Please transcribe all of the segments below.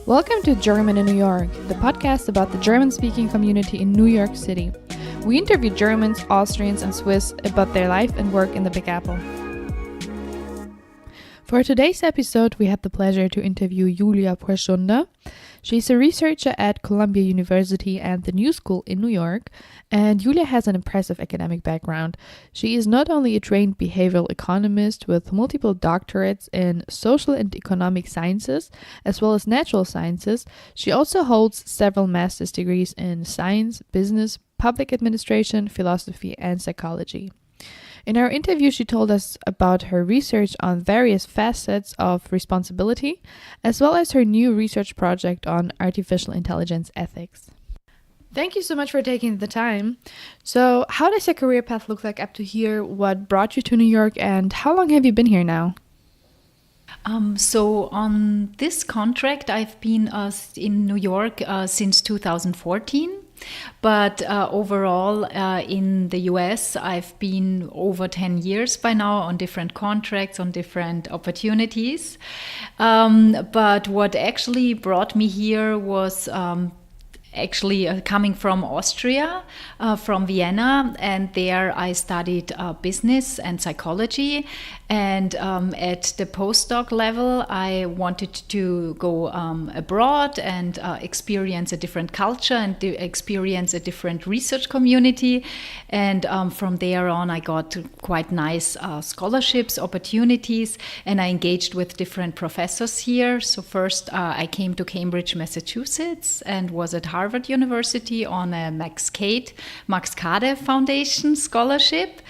Welcome to German in New York, the podcast about the German-speaking community in New York City. We interview Germans, Austrians, and Swiss about their life and work in the Big Apple. For today's episode, we had the pleasure to interview Julia Puaschunder. She's a researcher at Columbia University and the New School in New York, and Julia has an impressive academic background. She is not only a trained behavioral economist with multiple doctorates in social and economic sciences, as well as natural sciences, she also holds several master's degrees in science, business, public administration, philosophy, and psychology. In our interview, she told us about her research on various facets of responsibility, as well as her new research project on artificial intelligence ethics. Thank you so much for taking the time. So, how does your career path look like up to here? What brought you to New York, and how long have you been here now? So on this contract, I've been in New York since 2014. But overall, in the US, I've been over 10 years by now on different contracts, on different opportunities. But what actually brought me here was coming from Austria, from Vienna, and there I studied business and psychology. And at the postdoc level, I wanted to go abroad and experience a different culture and experience a different research community. And from there on, I got quite nice scholarships, opportunities, and I engaged with different professors here. So first, I came to Cambridge, Massachusetts, and was at Harvard University on a Max Cade Foundation scholarship,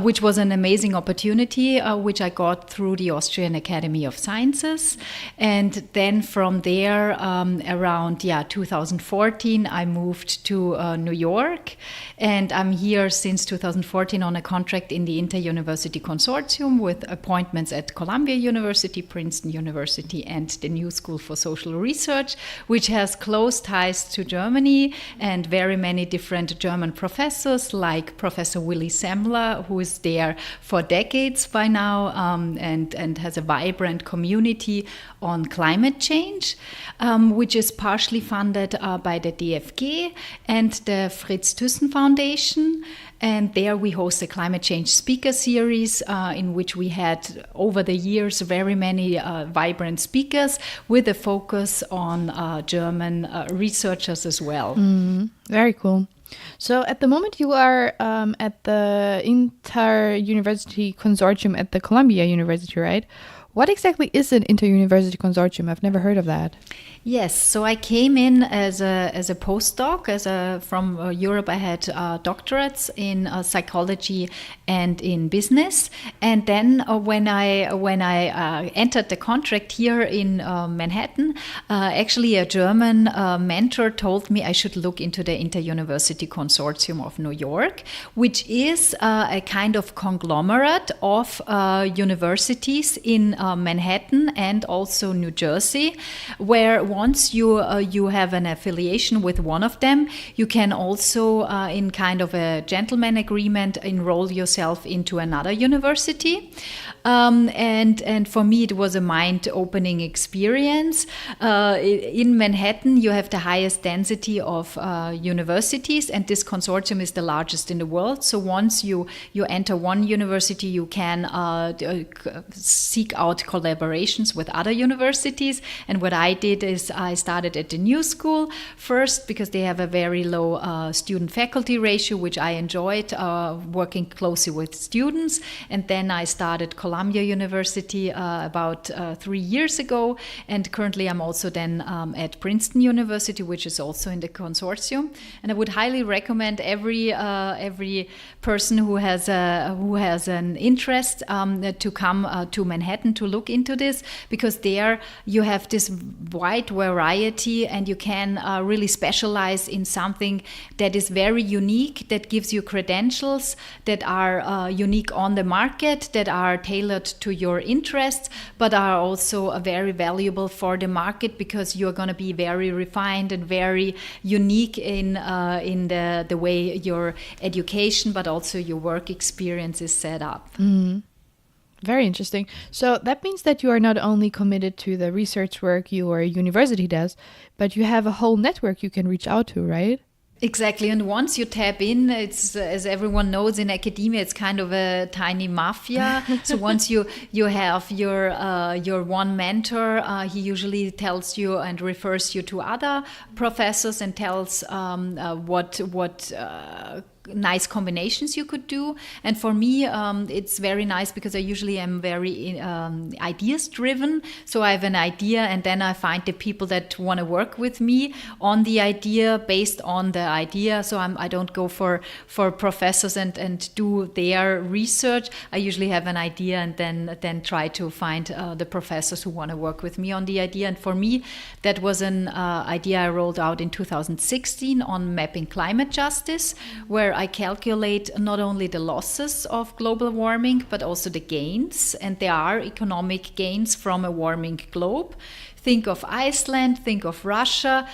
which was an amazing opportunity, which I got through the Austrian Academy of Sciences. And then from there, around 2014, I moved to New York. And I'm here since 2014 on a contract in the Inter-University Consortium with appointments at Columbia University, Princeton University, and the New School for Social Research, which has close ties to Germany and very many different German professors, like Professor Willy Semmler, who is there for decades by now and has a vibrant community on climate change, which is partially funded by the DFG and the Fritz Thyssen Foundation. And there we host a climate change speaker series in which we had, over the years, very many vibrant speakers with a focus on German researchers as well. Very cool. So at the moment you are at the Inter-University Consortium at the Columbia University, right? What exactly is an Inter-University Consortium? I've never heard of that. Yes, so I came in as a postdoc. From Europe, I had doctorates in psychology and in business. And then when I entered the contract here in Manhattan, actually a German mentor told me I should look into the Inter-University Consortium of New York, which is a kind of conglomerate of universities in Manhattan and also New Jersey, where once you have an affiliation with one of them, you can also, in kind of a gentleman agreement, enroll yourself into another university. And for me, it was a mind-opening experience. In Manhattan, you have the highest density of universities, and this consortium is the largest in the world. So once you enter one university, you can seek out collaborations with other universities. And what I did is I started at the New School first because they have a very low student-faculty ratio, which I enjoyed working closely with students. And then I started Columbia University about 3 years ago. And currently I'm also then at Princeton University, which is also in the consortium. And I would highly recommend every person who has an interest to come to Manhattan to look into this, because there you have this wide variety and you can really specialize in something that is very unique, that gives you credentials that are unique on the market, that are tailored to your interests, but are also very valuable for the market because you're going to be very refined and very unique in the way your education but also your work experience is set up. Very interesting. So that means that you are not only committed to the research work your university does, but you have a whole network you can reach out to, right? Exactly, and once you tap in, it's as everyone knows in academia, it's kind of a tiny mafia. So once you have your one mentor, he usually tells you and refers you to other professors and tells what nice combinations you could do. And for me, it's very nice because I usually am very ideas driven. So I have an idea and then I find the people that want to work with me on the idea based on the idea. So I don't go for professors and do their research. I usually have an idea and then try to find the professors who want to work with me on the idea. And for me, that was an idea I rolled out in 2016 on mapping climate justice, where I calculate not only the losses of global warming, but also the gains. And there are economic gains from a warming globe. Think of Iceland, think of Russia,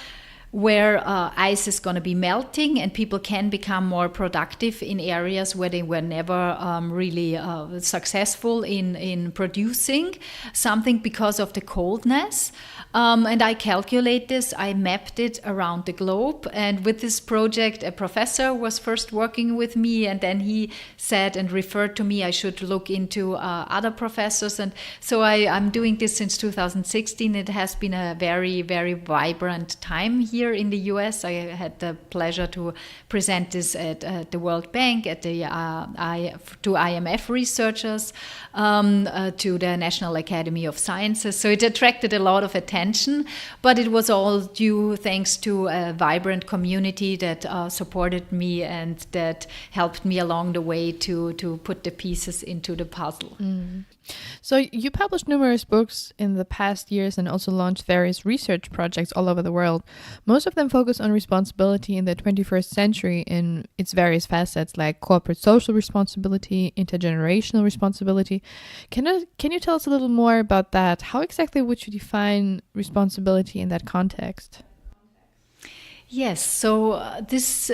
where ice is going to be melting and people can become more productive in areas where they were never really successful in producing something because of the coldness. And I calculate this, I mapped it around the globe. And with this project, a professor was first working with me, and then he said and referred to me I should look into other professors. And so I'm doing this since 2016. It has been a very, very vibrant time here in the US. I had the pleasure to present this at the World Bank, at the to IMF researchers, to the National Academy of Sciences. So it attracted a lot of attention, but it was all due thanks to a vibrant community that supported me and that helped me along the way to put the pieces into the puzzle. Mm. So you published numerous books in the past years and also launched various research projects all over the world. Most of them focus on responsibility in the 21st century in its various facets, like corporate social responsibility, intergenerational responsibility. Can you tell us a little more about that? How exactly would you define responsibility in that context? Yes, so this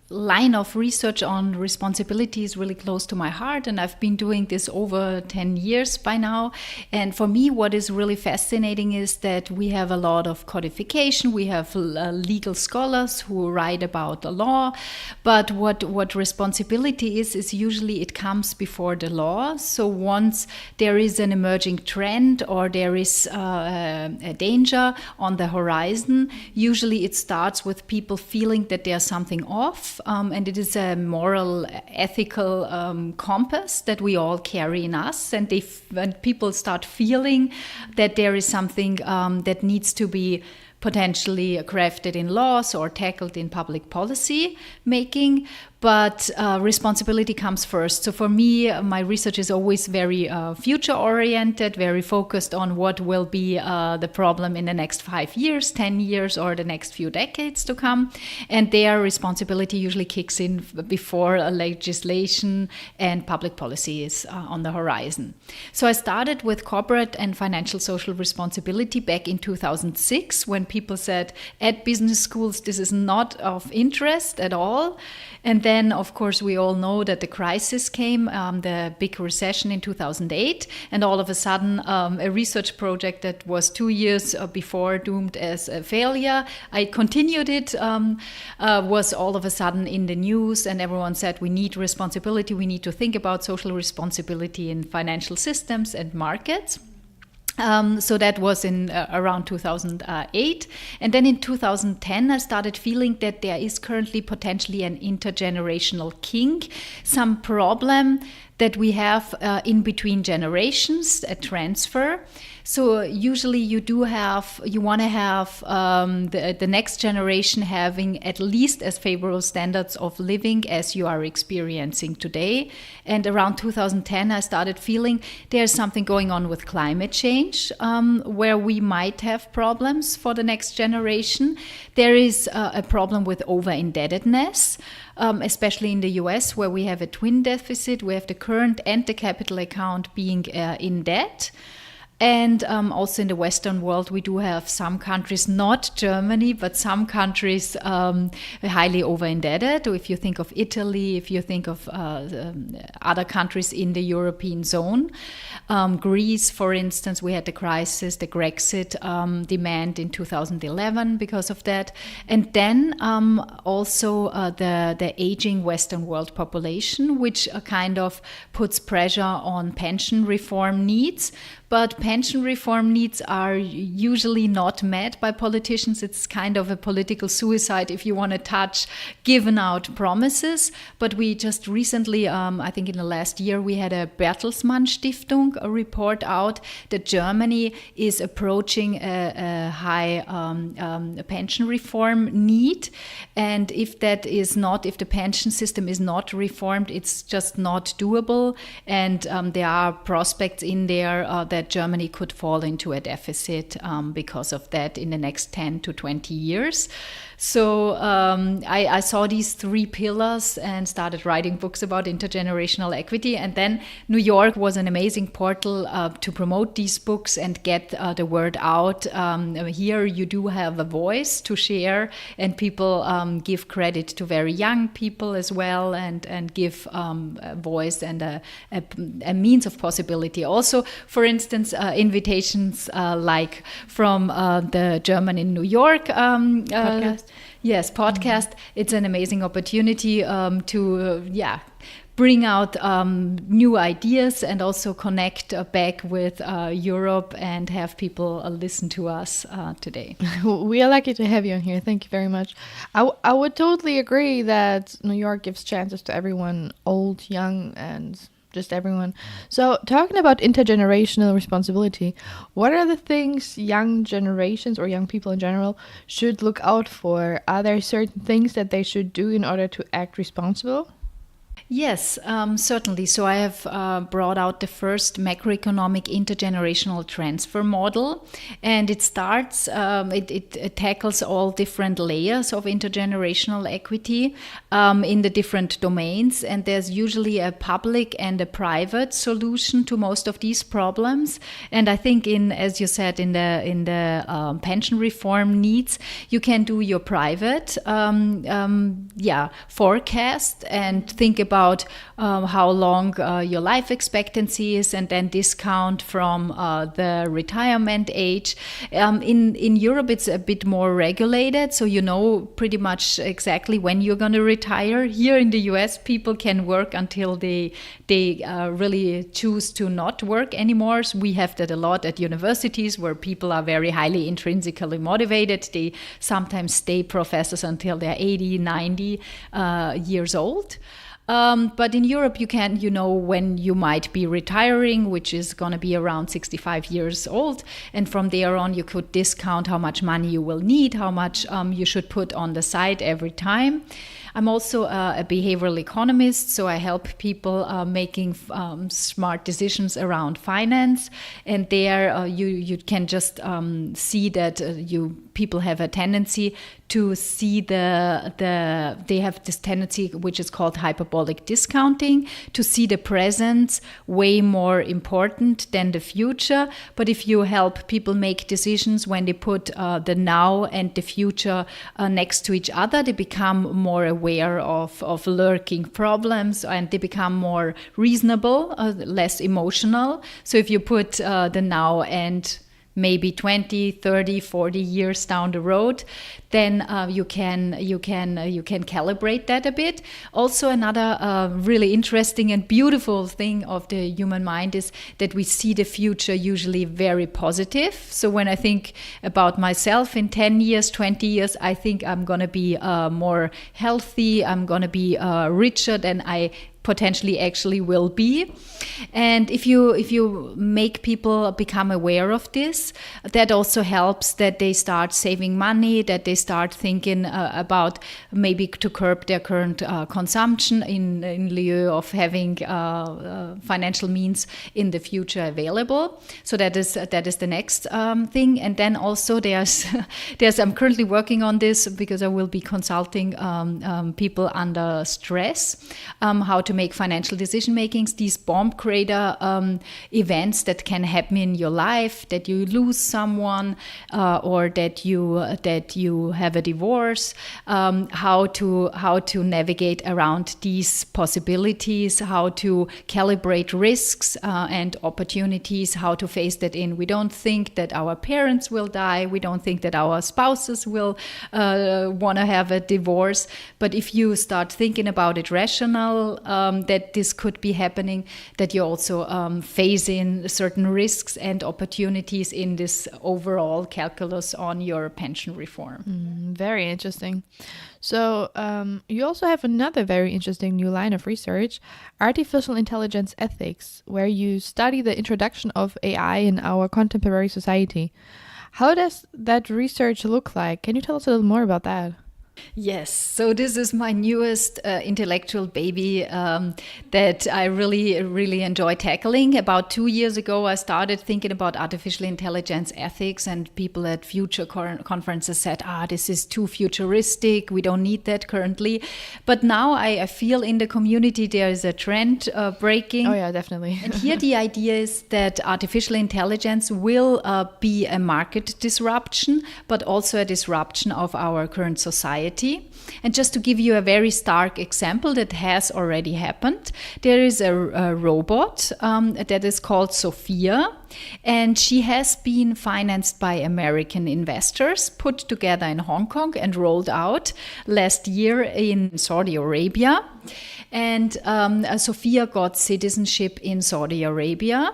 line of research on responsibility is really close to my heart, and I've been doing this over 10 years by now. And for me, what is really fascinating is that we have a lot of codification, we have legal scholars who write about the law, but what responsibility is usually it comes before the law. So once there is an emerging trend or there is a danger on the horizon, usually it starts with people feeling that there's something off. And it is a moral, ethical compass that we all carry in us. And when people start feeling that there is something that needs to be potentially crafted in laws or tackled in public policy making, but responsibility comes first. So for me, my research is always very future-oriented, very focused on what will be the problem in the next 5 years, 10 years, or the next few decades to come. And their responsibility usually kicks in before legislation and public policy is on the horizon. So I started with corporate and financial social responsibility back in 2006, when people said at business schools, this is not of interest at all. And then, of course, we all know that the crisis came, the big recession in 2008, and all of a sudden, a research project that was 2 years before doomed as a failure, I continued it, was all of a sudden in the news, and everyone said we need responsibility, we need to think about social responsibility in financial systems and markets. So that was in around 2008. And then in 2010, I started feeling that there is currently potentially an intergenerational kink, some problem that we have in between generations, a transfer. So usually you want to have the next generation having at least as favorable standards of living as you are experiencing today. And around 2010, I started feeling there's something going on with climate change, where we might have problems for the next generation. There is a problem with over-indebtedness. Especially in the US, where we have a twin deficit. We have the current and the capital account being in debt. And also in the Western world, we do have some countries, not Germany, but some countries highly over-indebted. Or if you think of Italy, if you think of other countries in the European zone. Greece, for instance, we had the crisis, the Grexit demand in 2011 because of that. And then also the aging Western world population, which kind of puts pressure on pension reform needs. But pension reform needs are usually not met by politicians. It's kind of a political suicide if you want to touch given out promises. But we just recently, I think in the last year, we had a Bertelsmann Stiftung a report out that Germany is approaching a high pension reform need. And if the pension system is not reformed, it's just not doable. And there are prospects in there that Germany could fall into a deficit because of that in the next 10 to 20 years. So I saw these three pillars and started writing books about intergenerational equity. And then New York was an amazing portal to promote these books and get the word out. Here you do have a voice to share, and people give credit to very young people as well, and give a voice and a means of possibility. Also, for instance, invitations like from the German in New York Podcast. Yes, podcast. It's an amazing opportunity to bring out new ideas and also connect back with Europe and have people listen to us today. We are lucky to have you on here. Thank you very much. I would totally agree that New York gives chances to everyone, old, young, and just everyone. So talking about intergenerational responsibility, what are the things young generations or young people in general should look out for? Are there certain things that they should do in order to act responsible? Yes, certainly. So I have brought out the first macroeconomic intergenerational transfer model, and it starts, it tackles all different layers of intergenerational equity in the different domains, and there's usually a public and a private solution to most of these problems. And I think as you said, in the pension reform needs, you can do your private forecast and think about how long your life expectancy is, and then discount from the retirement age. In Europe, it's a bit more regulated, so you know pretty much exactly when you're going to retire. Here in the US, people can work until they really choose to not work anymore. So we have that a lot at universities where people are very highly intrinsically motivated. They sometimes stay professors until they're 80, 90 years old. But in Europe, you know when you might be retiring, which is going to be around 65 years old. And from there on, you could discount how much money you will need, how much you should put on the side every time. I'm also a behavioral economist, so I help people making smart decisions around finance. And there you can just see that people have a tendency to see they have this tendency, which is called hyperbolic discounting, to see the present way more important than the future. But if you help people make decisions when they put the now and the future next to each other, they become more aware of lurking problems, and they become more reasonable, less emotional. So if you put the now and maybe 20, 30, 40 years down the road, then you can calibrate that a bit. Also, another really interesting and beautiful thing of the human mind is that we see the future usually very positive. So when I think about myself in 10 years, 20 years, I think I'm going to be more healthy, I'm going to be richer than I potentially actually will be. And if you make people become aware of this, that also helps that they start saving money, that they start thinking about maybe to curb their current consumption in lieu of having financial means in the future available. So that is the next thing. And then also there's I'm currently working on this because I will be consulting people under stress, how to to make financial decision makings, these bomb crater events that can happen in your life, that you lose someone or that you have a divorce, how to navigate around these possibilities, how to calibrate risks and opportunities, how to face that in. We don't think that our parents will die. We don't think that our spouses will want to have a divorce. But if you start thinking about it rational, that this could be happening, that you also phase in certain risks and opportunities in this overall calculus on your pension reform. Very interesting. So you also have another very interesting new line of research, artificial intelligence ethics, where you study the introduction of AI in our contemporary society. How does that research look like? Can you tell us a little more about that? Yes, so this is my newest intellectual baby that I really enjoy tackling. About 2 years ago, I started thinking about artificial intelligence ethics, and people at future conferences said, this is too futuristic, we don't need that currently. But now I feel in the community there is a trend breaking. Oh yeah, definitely. And here the idea is that artificial intelligence will be a market disruption, but also a disruption of our current society. And just to give you a very stark example that has already happened, there is a robot that is called Sophia, and she has been financed by American investors, put together in Hong Kong and rolled out last year in Saudi Arabia. And Sophia got citizenship in Saudi Arabia,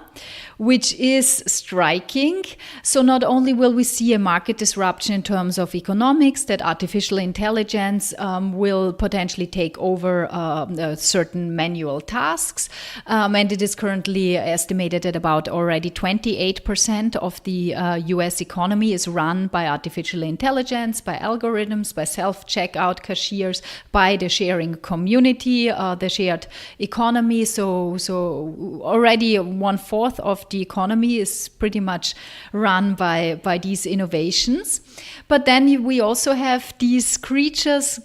which is striking. So not only will we see a market disruption in terms of economics, that artificial intelligence will potentially take over certain manual tasks. And it is currently estimated that about already 28% of the US economy is run by artificial intelligence, by algorithms, by self-checkout cashiers, by the sharing community, the shared economy. So already 1/4 of the economy is pretty much run by these innovations. But then we also have these creatures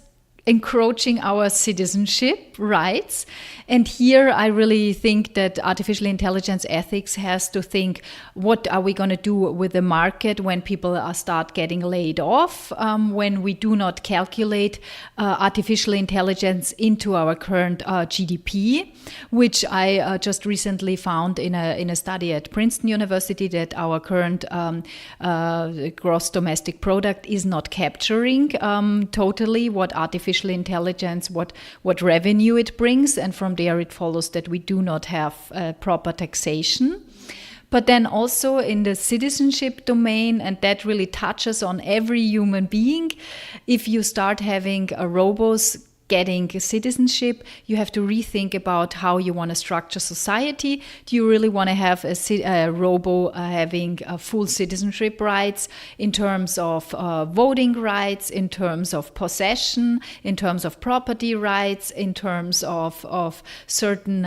encroaching our citizenship rights. And here I really think that artificial intelligence ethics has to think, what are we going to do with the market when people start getting laid off, when we do not calculate artificial intelligence into our current GDP, which I just recently found in a study at Princeton University, that our current gross domestic product is not capturing totally what artificial intelligence, what revenue it brings, and from there it follows that we do not have proper taxation. But then also in the citizenship domain, and that really touches on every human being, if you start having robots getting citizenship, you have to rethink about how you want to structure society. Do you really want to have a robo having full citizenship rights in terms of voting rights, in terms of possession, in terms of property rights, in terms of certain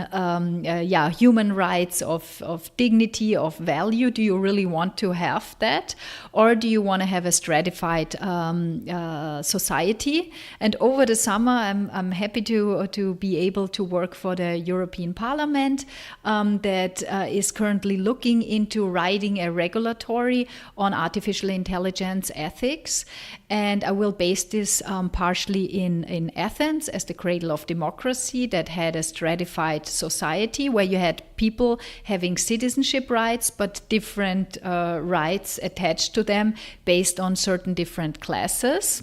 human rights, of dignity, of value? Do you really want to have that? Or do you want to have a stratified society? And over the summer, I'm happy to be able to work for the European Parliament that is currently looking into writing a regulatory on artificial intelligence ethics. And I will base this partially in Athens as the cradle of democracy, that had a stratified society where you had people having citizenship rights, but different rights attached to them based on certain different classes.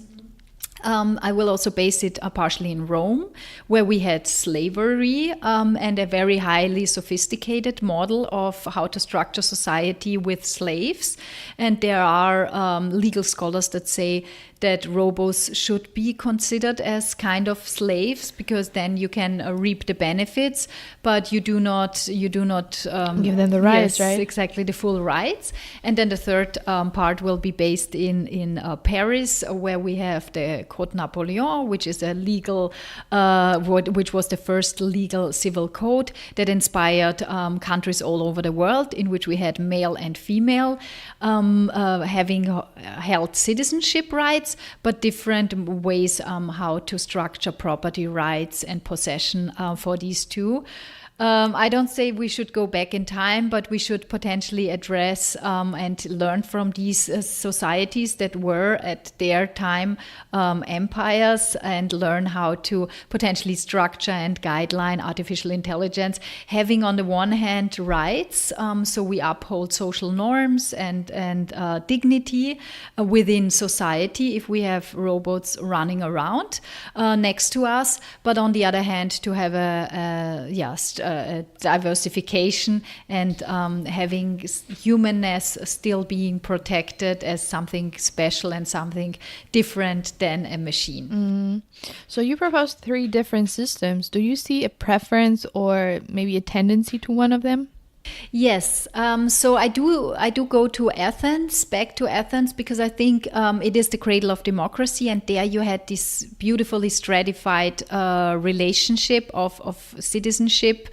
I will also base it partially in Rome, where we had slavery and a very highly sophisticated model of how to structure society with slaves. And there are legal scholars that say that robos should be considered as kind of slaves, because then you can reap the benefits, but you do not give them the rights, yes, right? Exactly, the full rights. And then the third part will be based in Paris, where we have the the Code Napoleon, which is a legal, which was the first legal civil code that inspired countries all over the world, in which we had male and female having held citizenship rights, but different ways how to structure property rights and possession for these two. I don't say we should go back in time, but we should potentially address and learn from these societies that were at their time empires, and learn how to potentially structure and guideline artificial intelligence, having on the one hand rights, so we uphold social norms and dignity within society if we have robots running around next to us, but on the other hand to have a diversification and having humanness still being protected as something special and something different than a machine. So you proposed 3 different systems. Do you see a preference or maybe a tendency to one of them? Yes, so I do go to Athens, back to Athens, because I think it is the cradle of democracy, and there you had this beautifully stratified relationship of citizenship,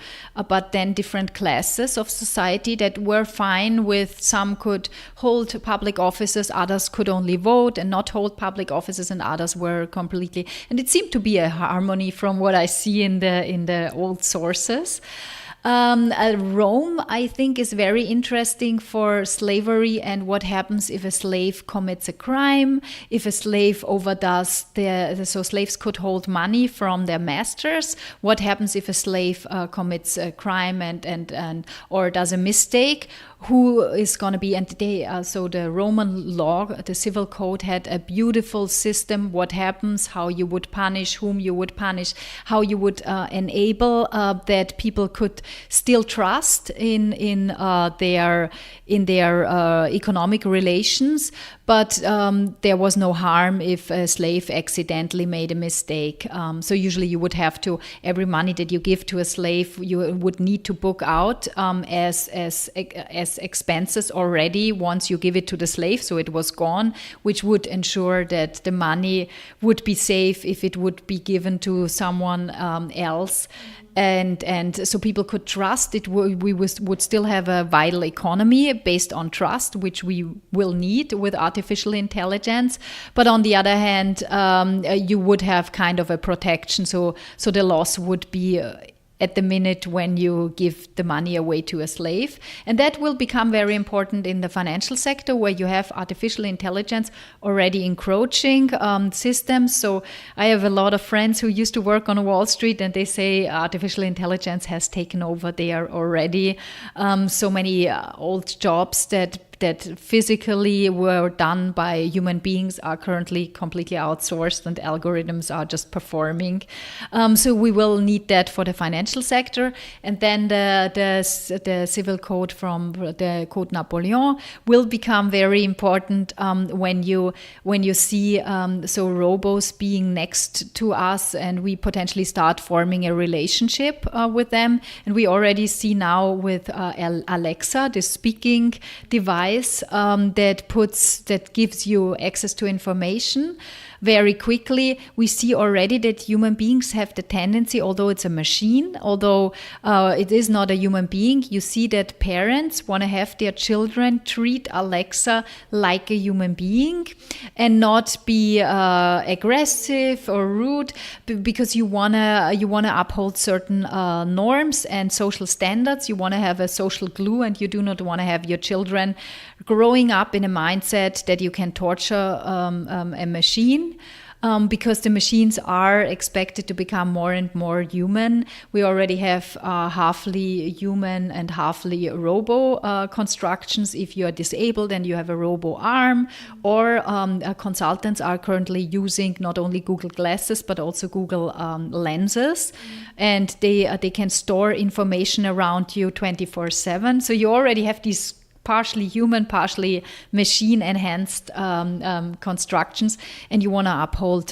but then different classes of society that were fine with. Some could hold public offices, others could only vote and not hold public offices, and others were completely. And it seemed to be a harmony from what I see in the old sources. Rome, I think, is very interesting for slavery and what happens if a slave commits a crime, if a slave overdoes so slaves could hold money from their masters. What happens if a slave commits a crime and or does a mistake? Who is going to be, and today, so the Roman law, the civil code had a beautiful system, what happens, how you would punish, whom you would punish, how you would enable that people could still trust in their economic relations, but there was no harm if a slave accidentally made a mistake. So usually you would have to, every money that you give to a slave, you would need to book out as expenses already once you give it to the slave, so it was gone, which would ensure that the money would be safe if it would be given to someone else. And so people could trust it. We would still have a vital economy based on trust, which we will need with artificial intelligence. But on the other hand, you would have kind of a protection. So the loss would be at the minute when you give the money away to a slave. And that will become very important in the financial sector, where you have artificial intelligence already encroaching systems. So I have a lot of friends who used to work on Wall Street, and they say artificial intelligence has taken over there already. So many old jobs that physically were done by human beings are currently completely outsourced, and algorithms are just performing. So we will need that for the financial sector. And then the civil code from the Code Napoleon will become very important when you see so robots being next to us, and we potentially start forming a relationship with them. And we already see now with Alexa, the speaking device, that gives you access to information very quickly. We see already that human beings have the tendency, although it's a machine, although it is not a human being, you see that parents want to have their children treat Alexa like a human being and not be aggressive or rude, because you wanna uphold certain norms and social standards. You want to have a social glue, and you do not want to have your children growing up in a mindset that you can torture a machine. Because the machines are expected to become more and more human. We already have halfly human and halfly robo constructions. If you are disabled and you have a robo arm, or consultants are currently using not only Google Glasses but also Google lenses, and they can store information around you 24/7. So you already have these partially human, partially machine-enhanced constructions, and you want to uphold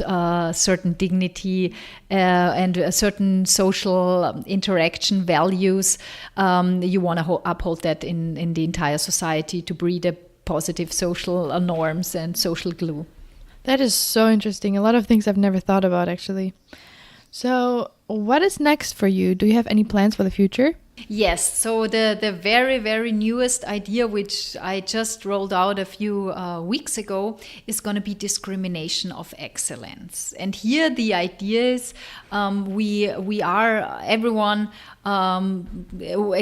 certain dignity and certain social interaction values. You want to uphold that in the entire society to breed a positive social norms and social glue. That is so interesting. A lot of things I've never thought about, actually. So, what is next for you? Do you have any plans for the future? Yes, so the very, very newest idea, which I just rolled out a few weeks ago, is going to be discrimination of excellence. And here the idea is everyone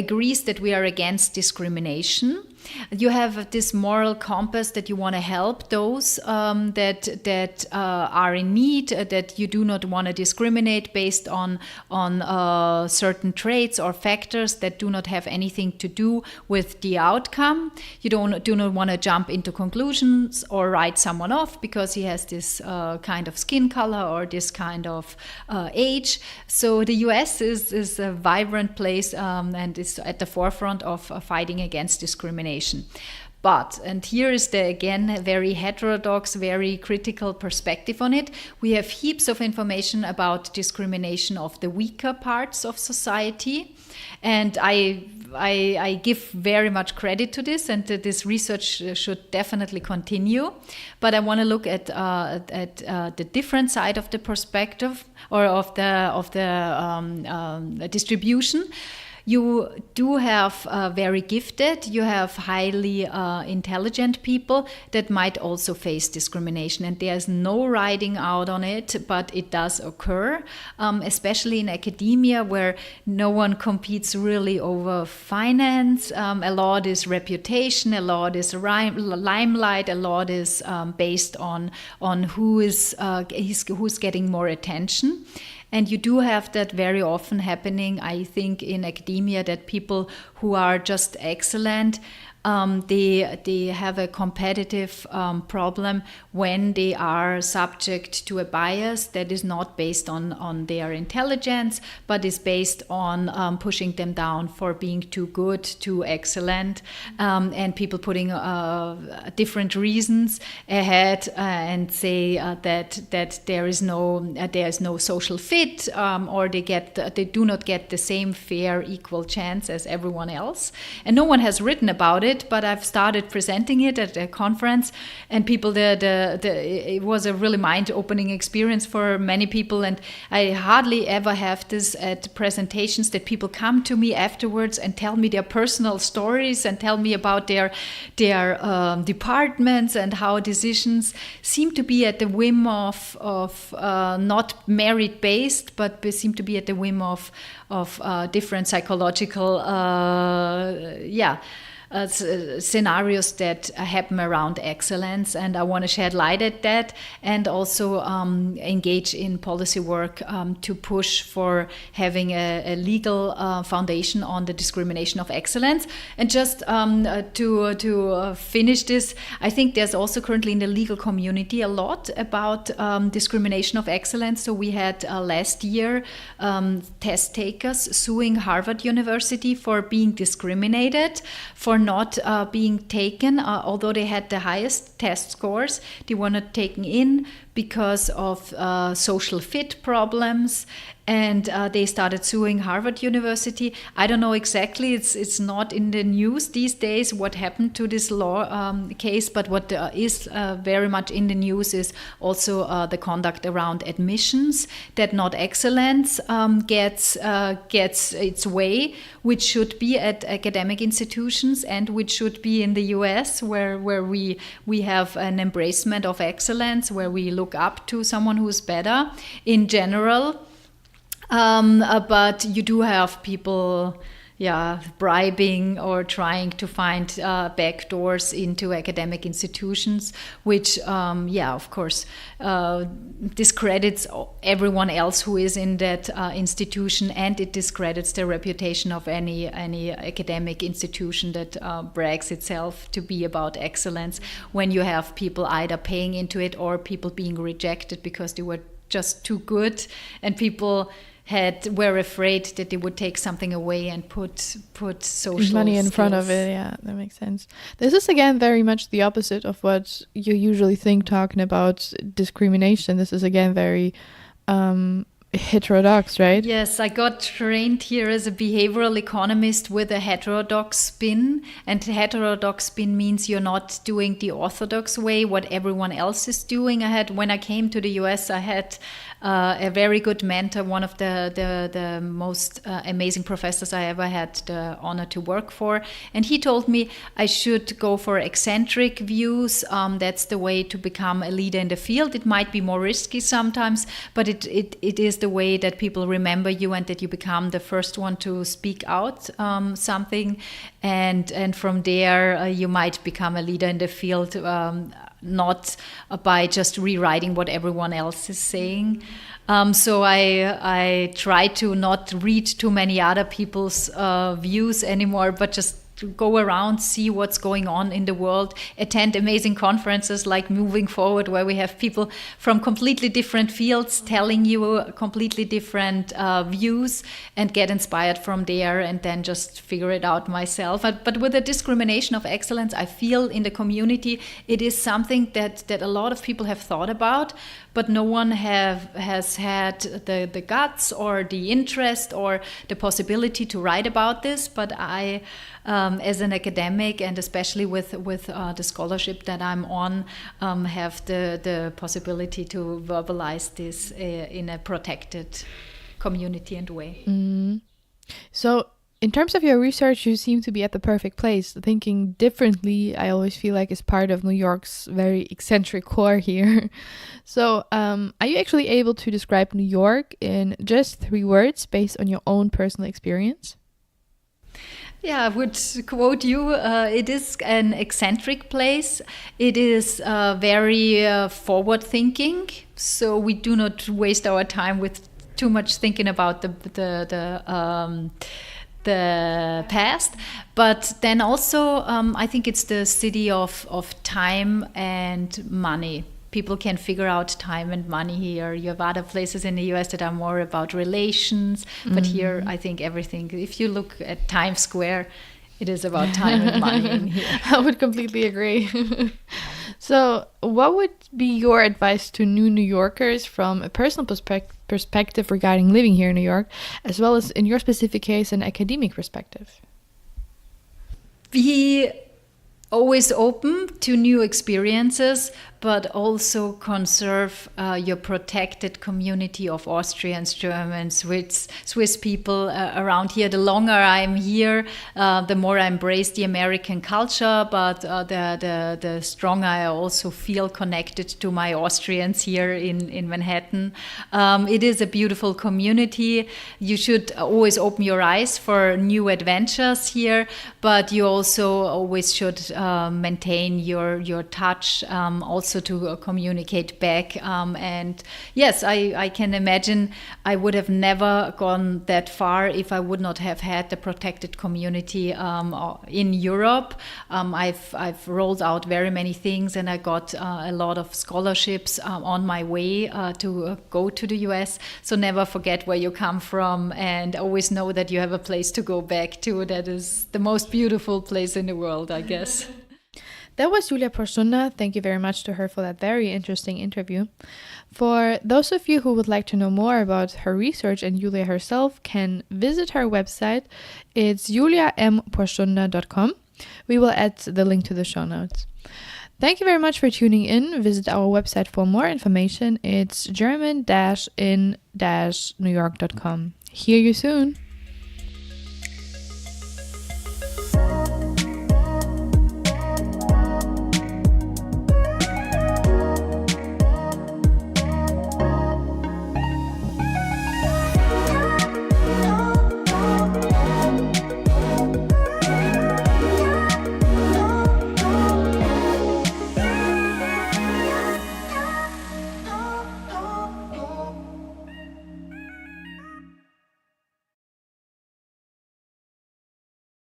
agrees that we are against discrimination. You have this moral compass that you want to help those that are in need, that you do not want to discriminate based on certain traits or factors that do not have anything to do with the outcome. You do not want to jump into conclusions or write someone off because he has this kind of skin color or this kind of age. So the US is a vibrant place and is at the forefront of fighting against discrimination. But, and here is again a very heterodox, very critical perspective on it. We have heaps of information about discrimination of the weaker parts of society. And I give very much credit to this, and this research should definitely continue. But I want to look at the different side of the perspective or of the distribution. You do have very gifted, you have highly intelligent people that might also face discrimination. And there's no writing out on it, but it does occur, especially in academia where no one competes really over finance. A lot is reputation, a lot is limelight, a lot is based on who's getting more attention. And you do have that very often happening, I think, in academia, that people who are just excellent, they have a competitive problem when they are subject to a bias that is not based on their intelligence, but is based on pushing them down for being too good, too excellent, and people putting different reasons ahead and say that there is no social fit, or they do not get the same fair, equal chance as everyone else, and no one has written about it. But I've started presenting it at a conference, and people, it was a really mind-opening experience for many people. And I hardly ever have this at presentations that people come to me afterwards and tell me their personal stories and tell me about their departments and how decisions seem to be at the whim of not merit-based, but they seem to be at the whim of different psychological scenarios that happen around excellence. And I want to shed light at that, and also engage in policy work to push for having a legal foundation on the discrimination of excellence. And just to finish this, I think there's also currently in the legal community a lot about discrimination of excellence. So we had last year test takers suing Harvard University for being discriminated, for not being taken, although they had the highest test scores. They were not taken in because of social fit problems, and they started suing Harvard University. I don't know exactly, it's not in the news these days what happened to this law case, but what is very much in the news is also the conduct around admissions, that not excellence gets its way, which should be at academic institutions and which should be in the US, where we have an embracement of excellence, where we look up to someone who's better in general. But you do have people bribing or trying to find back doors into academic institutions, which of course discredits everyone else who is in that institution, and it discredits the reputation of any academic institution that brags itself to be about excellence, when you have people either paying into it or people being rejected because they were just too good, and people were afraid that they would take something away and put social money in skills front of it. Yeah, that makes sense. This is again very much the opposite of what you usually think talking about discrimination. This is again very heterodox, right? Yes, I got trained here as a behavioral economist with a heterodox spin. And heterodox spin means you're not doing the orthodox way, what everyone else is doing. When I came to the US, I had a very good mentor, one of the most amazing professors I ever had the honor to work for. And he told me I should go for eccentric views. That's the way to become a leader in the field. It might be more risky sometimes, but it is the way that people remember you and that you become the first one to speak out something. And from there, you might become a leader in the field, not by just rewriting what everyone else is saying. So I try to not read too many other people's views anymore, but just to go around, see what's going on in the world, attend amazing conferences like Moving Forward, where we have people from completely different fields telling you completely different views, and get inspired from there, and then just figure it out myself. But with the discrimination of excellence, I feel in the community it is something that a lot of people have thought about, but no one has had the guts or the interest or the possibility to write about this. But I, as an academic, and especially with the scholarship that I'm on, have the possibility to verbalize this in a protected community and way. So in terms of your research, you seem to be at the perfect place. Thinking differently, I always feel like, is part of New York's very eccentric core here. So are you actually able to describe New York in just 3 words based on your own personal experience? Yeah, I would quote you. It is an eccentric place. It is very forward-thinking. So we do not waste our time with too much thinking about the past. But then also, I think it's the city of time and money. People can figure out time and money here. You have other places in the US that are more about relations, but here I think everything, if you look at Times Square, it is about time and money in here. I would completely agree. So what would be your advice to new New Yorkers from a personal perspective regarding living here in New York, as well as in your specific case, an academic perspective? Be always open to new experiences, but also conserve your protected community of Austrians, Germans, Swiss people around here. The longer I'm here, the more I embrace the American culture, but the stronger I also feel connected to my Austrians here in Manhattan. It is a beautiful community. You should always open your eyes for new adventures here, but you also always should maintain your touch, also to communicate back. And yes, I can imagine I would have never gone that far if I would not have had the protected community in Europe. I've rolled out very many things, and I got a lot of scholarships on my way to go to the US. So never forget where you come from, and always know that you have a place to go back to. That is the most beautiful place in the world, I guess. That was Julia Puaschunder. Thank you very much to her for that very interesting interview. For those of you who would like to know more about her research, and Julia herself can visit her website. It's juliampuaschunder.com. We will add the link to the show notes. Thank you very much for tuning in. Visit our website for more information. It's German-in-newyork.com. Hear you soon.